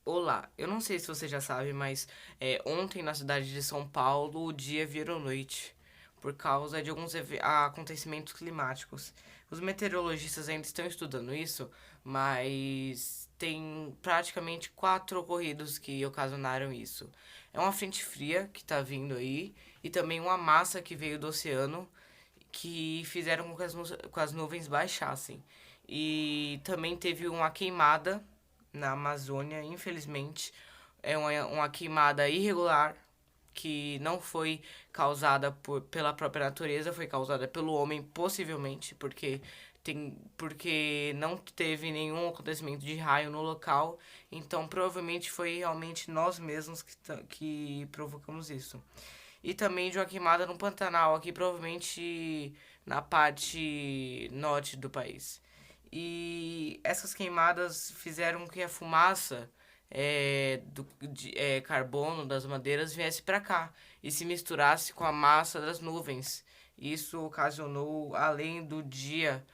Olá, eu não sei se você já sabe, mas ontem na cidade de São Paulo o dia virou noite por causa de alguns acontecimentos climáticos. Os meteorologistas ainda estão estudando isso, mas tem praticamente quatro ocorridos que ocasionaram isso. É uma frente fria que está vindo aí e também uma massa que veio do oceano que fizeram com que com as nuvens baixassem. E também teve uma queimada na Amazônia, infelizmente. É uma queimada irregular que não foi causada pela própria natureza, foi causada pelo homem, possivelmente, porque não teve nenhum acontecimento de raio no local, então provavelmente foi realmente nós mesmos que provocamos isso. E também de uma queimada no Pantanal, aqui provavelmente na parte norte do país. E essas queimadas fizeram com que a fumaça carbono das madeiras viesse para cá e se misturasse com a massa das nuvens. Isso ocasionou, além do dia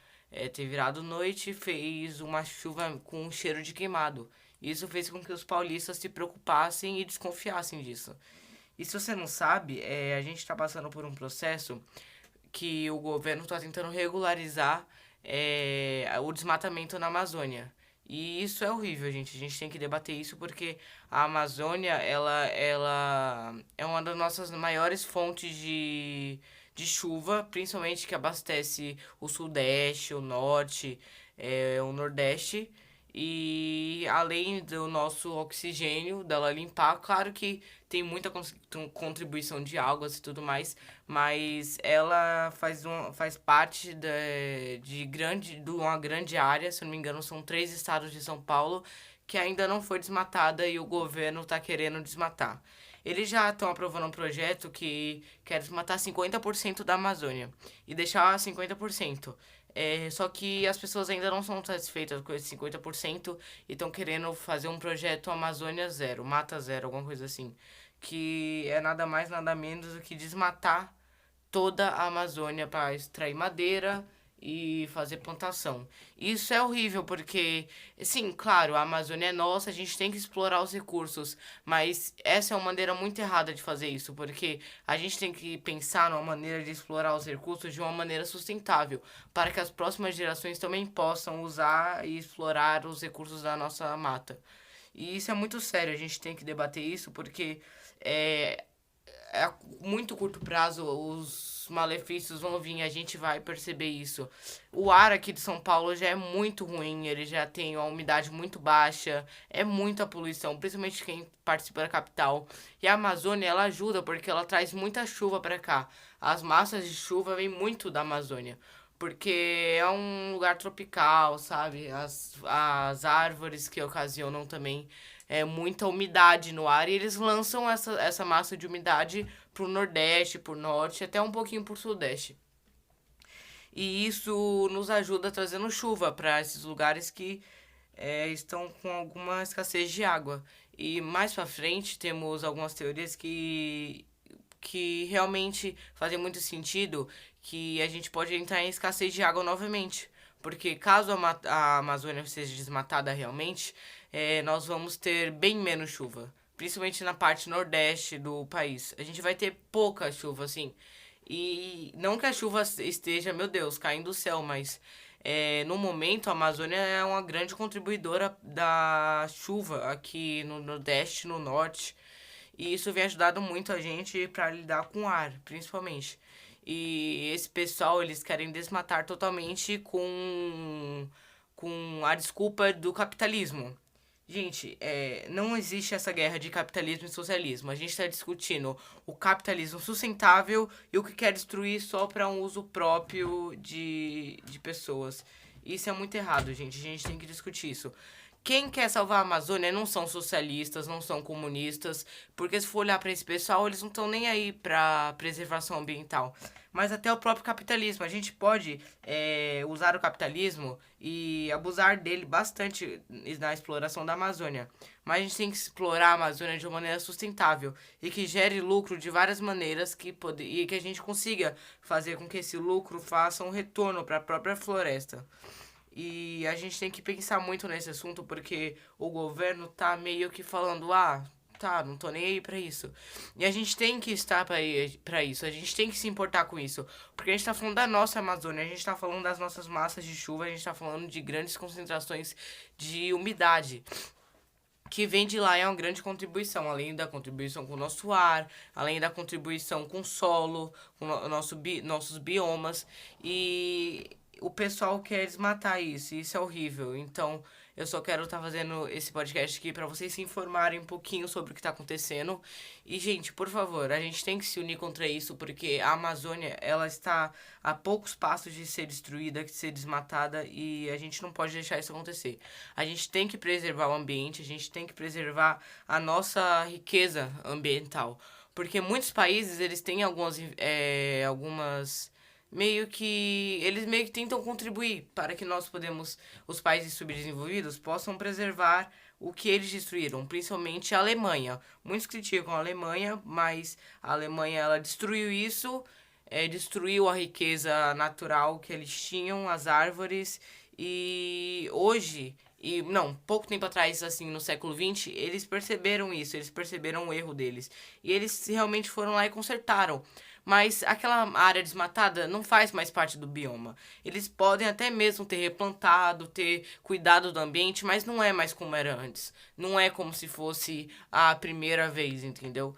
ter virado noite, fez uma chuva com um cheiro de queimado. Isso fez com que os paulistas se preocupassem e desconfiassem disso. E se você não sabe, a gente está passando por um processo que o governo está tentando regularizar o desmatamento na Amazônia. E isso é horrível, gente. A gente tem que debater isso porque a Amazônia, ela é uma das nossas maiores fontes de chuva, principalmente que abastece o Sudeste, o Norte, o Nordeste. E além do nosso oxigênio, dela limpar, claro que tem muita contribuição de águas e tudo mais, mas ela faz parte de uma grande área, se eu não me engano, são 3 estados de São Paulo, que ainda não foi desmatada e o governo está querendo desmatar. Eles já estão aprovando um projeto que quer desmatar 50% da Amazônia e deixar 50%. Só que as pessoas ainda não são satisfeitas com esse 50% e estão querendo fazer um projeto Amazônia Zero, Mata Zero, alguma coisa assim. Que é nada mais, nada menos do que desmatar toda a Amazônia para extrair madeira e fazer plantação. Isso é horrível porque, sim, claro, a Amazônia é nossa, a gente tem que explorar os recursos, mas essa é uma maneira muito errada de fazer isso, porque a gente tem que pensar numa maneira de explorar os recursos de uma maneira sustentável, para que as próximas gerações também possam usar e explorar os recursos da nossa mata. E isso é muito sério, a gente tem que debater isso porque é, a muito curto prazo os malefícios vão vir, a gente vai perceber isso. O ar aqui de São Paulo já é muito ruim, ele já tem uma umidade muito baixa, é muita poluição, principalmente quem participa da capital. E a Amazônia, ela ajuda porque ela traz muita chuva para cá. As massas de chuva vêm muito da Amazônia. Porque é um lugar tropical, sabe? As árvores que ocasionam também muita umidade no ar e eles lançam essa massa de umidade pro Nordeste, pro Norte, até um pouquinho pro Sudeste. E isso nos ajuda trazendo chuva para esses lugares que estão com alguma escassez de água. E mais para frente temos algumas teorias que realmente fazem muito sentido que a gente pode entrar em escassez de água novamente. Porque caso a Amazônia seja desmatada realmente, nós vamos ter bem menos chuva. Principalmente na parte nordeste do país. A gente vai ter pouca chuva, assim. E não que a chuva esteja, meu Deus, caindo do céu, mas no momento a Amazônia é uma grande contribuidora da chuva aqui no Nordeste, no Norte. E isso vem ajudado muito a gente para lidar com o ar, principalmente. E esse pessoal, eles querem desmatar totalmente com a desculpa do capitalismo. Gente, não existe essa guerra de capitalismo e socialismo. A gente está discutindo o capitalismo sustentável e o que quer destruir só para um uso próprio de pessoas. Isso é muito errado, gente. A gente tem que discutir isso. Quem quer salvar a Amazônia não são socialistas, não são comunistas, porque se for olhar para esse pessoal, eles não estão nem aí para preservação ambiental. Mas até o próprio capitalismo. A gente pode usar o capitalismo e abusar dele bastante na exploração da Amazônia. Mas a gente tem que explorar a Amazônia de uma maneira sustentável e que gere lucro de várias maneiras e que a gente consiga fazer com que esse lucro faça um retorno para a própria floresta. E a gente tem que pensar muito nesse assunto porque o governo tá meio que falando, tá, não tô nem aí pra isso. E a gente tem que estar pra isso, a gente tem que se importar com isso. Porque a gente tá falando da nossa Amazônia, a gente tá falando das nossas massas de chuva, a gente tá falando de grandes concentrações de umidade que vem de lá é uma grande contribuição, além da contribuição com o nosso ar, além da contribuição com o solo, com nossos biomas, e o pessoal quer desmatar isso, e isso é horrível. Então, eu só quero estar fazendo esse podcast aqui para vocês se informarem um pouquinho sobre o que está acontecendo. E, gente, por favor, a gente tem que se unir contra isso, porque a Amazônia, ela está a poucos passos de ser destruída, de ser desmatada, e a gente não pode deixar isso acontecer. A gente tem que preservar o ambiente, a gente tem que preservar a nossa riqueza ambiental. Porque muitos países, eles têm algumas eles meio que tentam contribuir para que os países subdesenvolvidos possam preservar o que eles destruíram, principalmente a Alemanha. Muitos criticam a Alemanha, mas a Alemanha ela destruiu isso, destruiu a riqueza natural que eles tinham, as árvores, e hoje pouco tempo atrás, assim, no século XX, eles perceberam isso, eles perceberam o erro deles. E eles realmente foram lá e consertaram. Mas aquela área desmatada não faz mais parte do bioma. Eles podem até mesmo ter replantado, ter cuidado do ambiente, mas não é mais como era antes. Não é como se fosse a primeira vez, entendeu?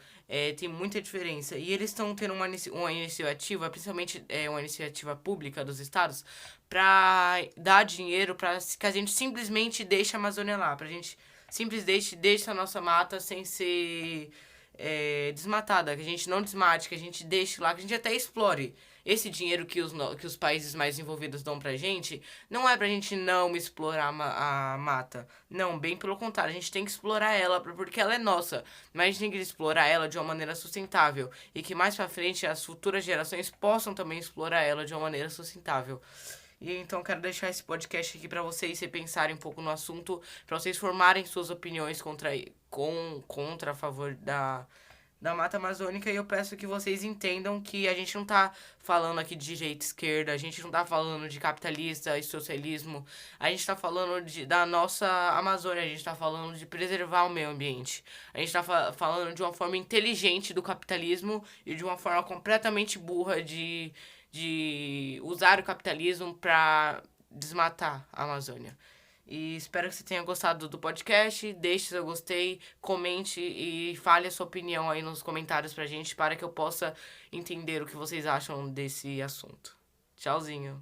Tem muita diferença. E eles estão tendo uma iniciativa, principalmente uma iniciativa pública dos estados, para dar dinheiro para que a gente simplesmente deixe a Amazônia lá. Pra gente simplesmente deixe a nossa mata sem ser desmatada, que a gente não desmate, que a gente deixe lá, que a gente até explore. Esse dinheiro que os países mais envolvidos dão pra gente, não é pra gente não explorar a mata. Não, bem pelo contrário, a gente tem que explorar ela, porque ela é nossa. Mas a gente tem que explorar ela de uma maneira sustentável. E que mais pra frente as futuras gerações possam também explorar ela de uma maneira sustentável. E então quero deixar esse podcast aqui pra vocês repensarem um pouco no assunto, pra vocês formarem suas opiniões contra a favor da Mata Amazônica. E eu peço que vocês entendam que a gente não tá falando aqui de direita e esquerda, a gente não tá falando de capitalista e socialismo, a gente tá falando da nossa Amazônia, a gente tá falando de preservar o meio ambiente. A gente tá falando de uma forma inteligente do capitalismo e de uma forma completamente burra de usar o capitalismo para desmatar a Amazônia. E espero que você tenha gostado do podcast. Deixe seu gostei, comente e fale a sua opinião aí nos comentários pra gente para que eu possa entender o que vocês acham desse assunto. Tchauzinho.